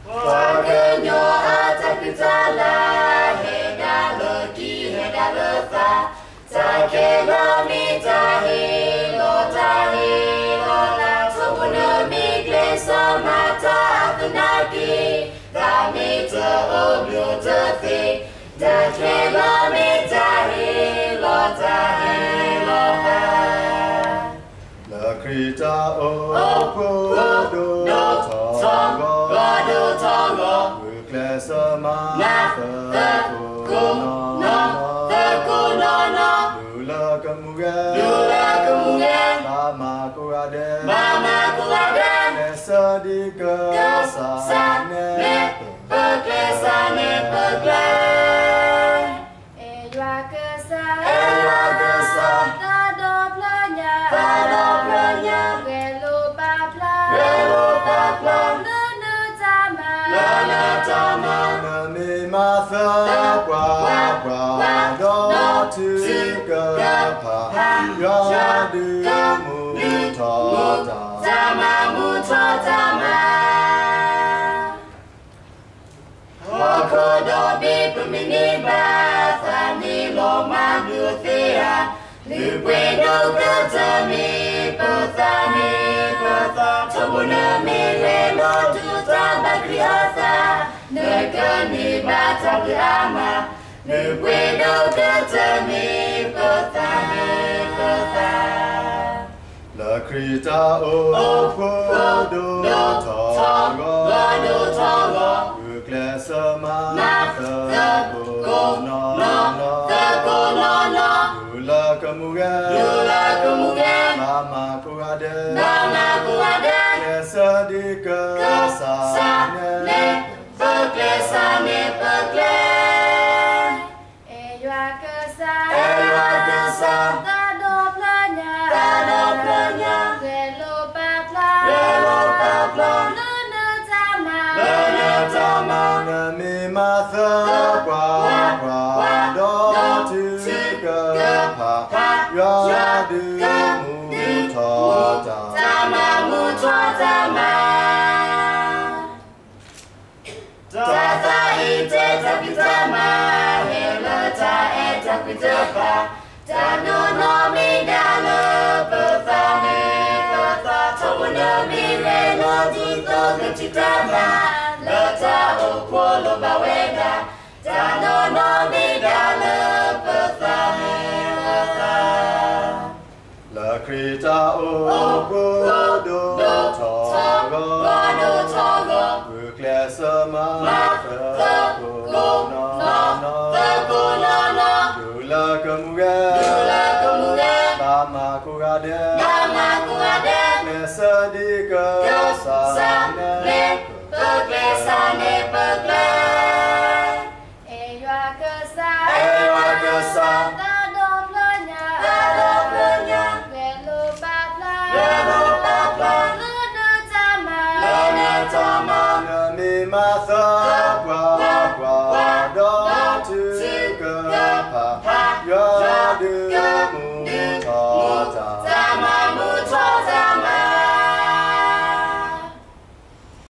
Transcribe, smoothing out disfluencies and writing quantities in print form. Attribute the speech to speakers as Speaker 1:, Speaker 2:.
Speaker 1: Wagenyo atakitala heda loki heda lofa takelo mitahi lotahi lola tobuno migle samata akunaki damita obyutafi takelo mitahi lotahi lofa
Speaker 2: Lakrita okodo togo Sama Lula kemudian Mama kuade Nesa di kesasane
Speaker 1: Peklesane Ewa kesah Tado planya Gelo papla Lana tama
Speaker 2: Nami matha kwa do tigapa Yadu mutota
Speaker 1: Tama Wakodo bipu miniba Thani lo maguthia Lupedo katami Pothami Tobuna mire lo tuta bakriasa Negani batali ama Lupedo katami Pothami
Speaker 2: Lakrita okodo togo Uklesama Lula kemudian Mama kuade Nesa di kesasane
Speaker 1: Peklesane Ewa kesah Tado planya Gelo papla Lana tama
Speaker 2: Nami matha kwa do tigapa Yadu mutota
Speaker 1: Tata ite tapitama Helota eta pitapa Tano no midalo Pothame Tobuna mire no dito Gachitama Lota okwolo baweda Tano no midalo Pothame
Speaker 2: Lakrita okodo togo Uklesama Lula kemudian Mama kuade Nesa di kesasane
Speaker 1: Peklesane